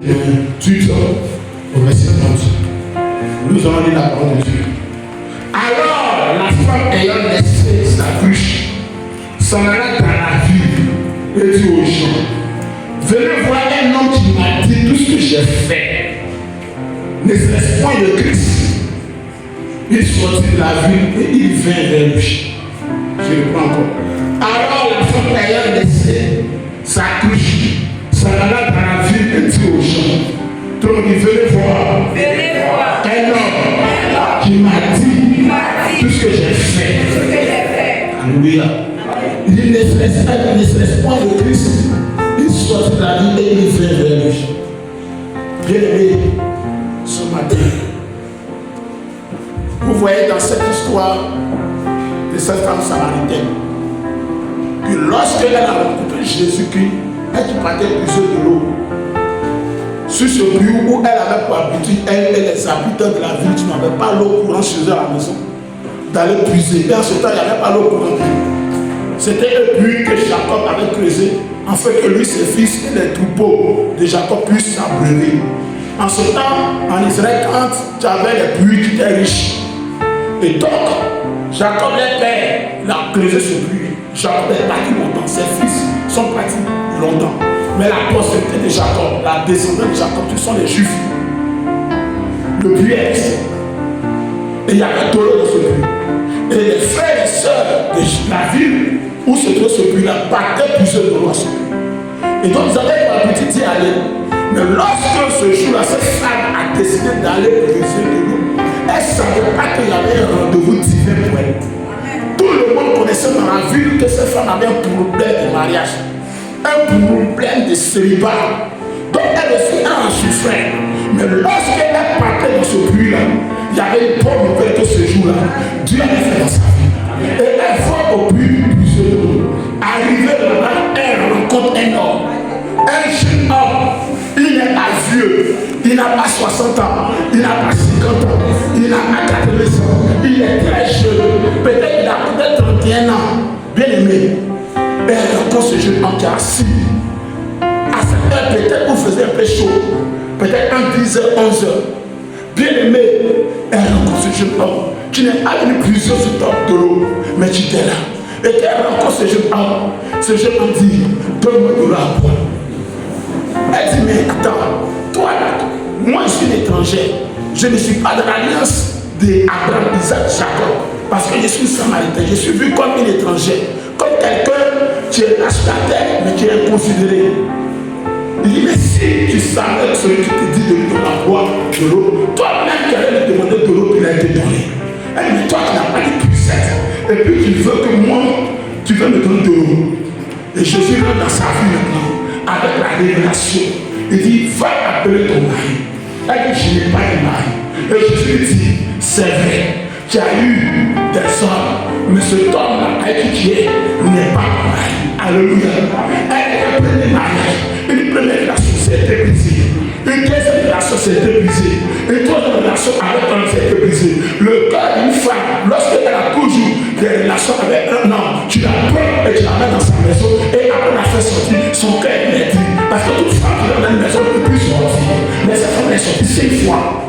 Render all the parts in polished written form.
8 au verset 30. Nous allons lire la parole de Dieu. Alors la femme ayant laissé sa cruche s'en alla dans la ville et dit aux gens, venez voir un homme qui m'a dit tout ce que j'ai fait. Ne serait-ce point le Christ? Il sortit de la ville et il vint vers lui. Je le prends encore. Alors la femme ayant laissé sa cruche s'en alla dans la ville et dit aux gens, donc il venait voir un homme qui m'a dit tout ce que j'ai fait. Alléluia. Il dit, ne serait-ce point le Christ? Il sortit de la ville et il vint vers lui. Bien-aimé, ce matin, vous voyez dans cette histoire de cette femme samaritaine que lorsqu'elle a rencontré Jésus-Christ, elle partait puiser de l'eau sur ce lieu où elle avait pour habitude, elle et les habitants de la ville qui n'avaient pas l'eau courante chez eux à la maison, d'aller puiser. Dans ce temps, il n'y avait pas l'eau courante. C'était un puits que Jacob avait creusé, afin que lui, ses fils et les troupeaux de Jacob puissent s'abreuver. En ce temps, en Israël, quand tu avais les puits qui étaient riches, et donc, Jacob, les pères, il a creusé ce puits. Jacob est parti longtemps, ses fils sont partis longtemps. Mais la postérité de Jacob, la descendance de Jacob, ce sont les Juifs. Le puits est resté. Et il y avait de l'eau dans ce puits. Et les frères et sœurs de la ville où se trouve ce puits-là partaient plusieurs de l'eau à ce puits. Et donc ils avaient pour habitude d'y aller. Mais lorsque ce jour-là, cette femme a décidé d'aller creuser de l'eau, elle ne savait pas qu'il y avait un rendez-vous divin pour elle. Tout le monde connaissait dans la ville que cette femme avait un problème de mariage, un problème de célibat. Donc elle aussi en souffrait. Mais lorsqu'elle partait dans ce puits-là, il y avait une bonne nouvelle que ce jour-là, Dieu avait fait dans sa vie. Et elle va au puits de l'eau. Arrivée là-bas, elle rencontre un homme, un jeune homme. Il n'est pas vieux, il n'a pas 60 ans, il n'a pas 50 ans, il n'a pas 80 ans, il est très jeune. Peut-être qu'il a peut-être 31 ans. Bien aimé, elle rencontre ce jeune homme qui est assis. À cette heure, peut-être vous faisait un peu chaud, peut-être en 10h, 11h. Bien aimé, elle rencontre ce jeune homme qui n'est pas venu plusieurs temps de l'eau, mais qui était là. Et qu'elle rencontre ce jeune homme dit, donne-moi de l'eau à boire. Elle dit, mais attends, toi là, moi je suis un étranger, je ne suis pas de l'alliance d'Abraham, Isaac, Jacob, parce que je suis samaritain, je suis vu comme un étranger, comme quelqu'un qui est lâche la terre, mais qui est inconsidéré. Il dit, mais si tu savais celui qui te dit de lui donner à boire de l'eau, toi-même qui allais lui demander de l'eau, il a été donné. Elle dit, mais toi qui n'as pas de puissance, et puis tu veux que moi, tu veux me donner de l'eau. Et Jésus rentre dans sa vie maintenant. Avec la révélation, il dit, va appeler ton mari. Elle dit, je n'ai pas de mari. Et Jésus lui dit, c'est vrai, tu as eu des hommes, mais cet homme-là avec qui tu es n'est pas ton mari. Alléluia. Elle est un premier mariage. Une première relation, c'était brisée. Une deuxième relation, c'était brisée. Une troisième relation avec un homme, c'était brisée. Le cœur d'une femme, lorsqu'elle a toujours des relations avec un homme, tu la prends et tu la mets dans sa maison. Et après la faire sortir, son cœur est maîtrisé. Parce que toute femme qui est dans une maison ne peut plus sortir. Mais cette femme est sortie 5 fois.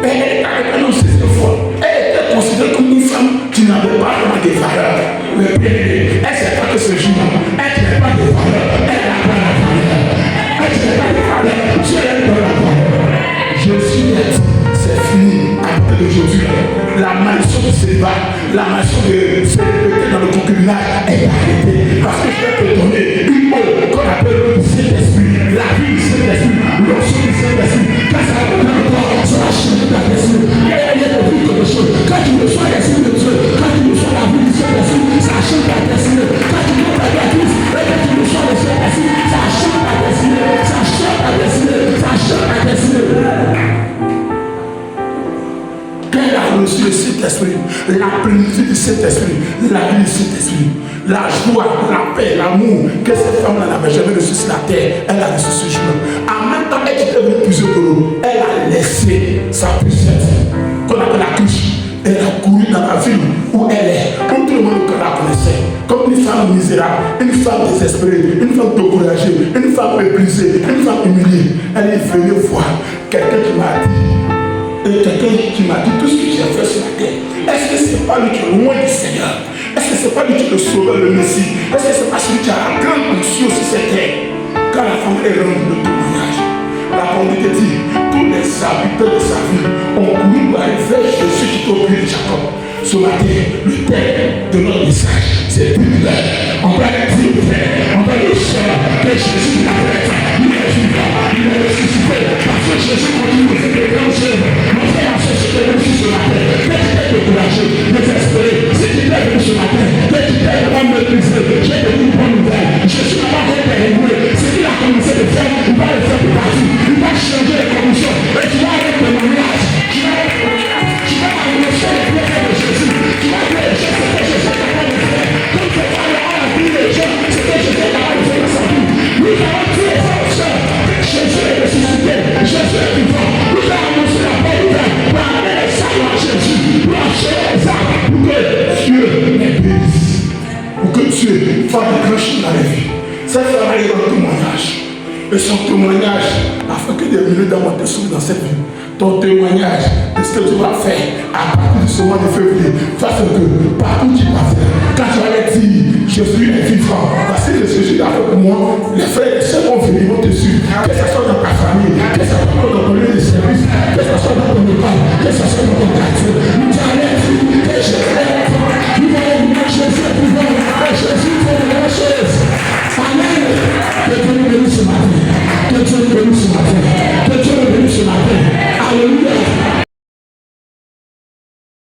Et elle est avec un homme 6 fois. Elle était considérée comme une femme qui n'avait pas vraiment de valeur. Mais bien, elle ne sait pas que ce jour-là, elle n'a pas de valeur. Elle n'a pas de valeur. Elle n'a pas de valeur. Dieu est dans la valeur. Je suis net. C'est fini. À partir d'aujourd'hui, la malédiction de célibat, la malédiction de célébrité dans le concubinage est arrêtée. Parce que je vais te donner une eau qu'on appelle le Saint-Esprit. La vie du Saint-Esprit, l'onction du Saint-Esprit. Quand ça va dans le corps, ça va changer ta destinée. Il y a de vie quelque chose. Quand tu reçois l'Esprit de Dieu, quand tu reçois la vie du Saint-Esprit, ça change ta destinée. Quand tu donnes ta grâce, quand tu reçois le Saint-Esprit, ça change ta destinée. Ça change ta destinée. Ça change ta destinée. Elle a reçu le Saint-Esprit, la plénitude du Saint-Esprit, la vie du Saint-Esprit, la joie, la paix, l'amour que cette femme n'avait jamais reçu sur la terre, elle a reçu ce jour. En même temps, elle était venue puiser de l'eau, elle a laissé sa puissance, qu'on appelle la cruche. Elle a couru dans la ville où elle est, où tout le monde la connaissait, comme une femme misérable, une femme désespérée, une femme découragée, une femme méprisée, une femme humiliée. Elle venez voir quelqu'un qui m'a dit, tout ce que j'ai fait sur la terre. Est-ce que c'est pas lui qui est loin du Seigneur? Est-ce que c'est pas lui qui est le sauveur, le Messie? Est-ce que c'est pas celui qui a la grande onction sur cette terre? Quand la femme est rendue le témoignage, la Bible dit, tous les habitants de sa vie ont couru pour aller vers Jésus qui est au pied de Jacob. Ce matin, le thème de notre message, c'est privilège. On va dire au Père, on va le faire, que Jésus l'arrête, il est vivant, il est ressuscité, parce que Jésus continue de faire des grands œuvres. Mon frère, c'est ce que je dis ce matin. Que tu t'es découragé, désespéré, si tu t'es venu ce matin, que tu t'es vraiment méprisé, j'ai donné une bonne nouvelle. Jésus n'a pas encore terminé. Ce qu'il a commencé de faire, il va le faire pour partie. Il va changer les conditions. Et tu vas avec le mariage. Tu vas annoncer les bienfaits de Jésus. Tu vas dire, je sais que Jésus est capable de faire. Comme tu parles à la vie des gens, c'est que Jésus est capable de faire dans sa vie. Nous avons tous les frères. Jésus est ressuscité. Jésus est vivant. Nous avons annoncé la bonne nouvelle. Pour amener les saints à Jésus. Pour acheter les âmes. Pour que Dieu les bénisse. Pour que Dieu fasse des grands choses dans la vie. Ça fera un témoignage. Et son témoignage, afin que des milliers d'âmes te suivent dans cette vie. Ton témoignage de ce que tu vas faire à partir de ce mois de février, fasse que partout tu vas faire, quand tu vas leur dire, je suis un vivant, parce que Jésus a fait pour moi, les frères et sœurs vont venir, vont te suivre, que ce soit dans ta famille, que ce soit dans ton lieu de service, que ce soit dans ton école, que ce soit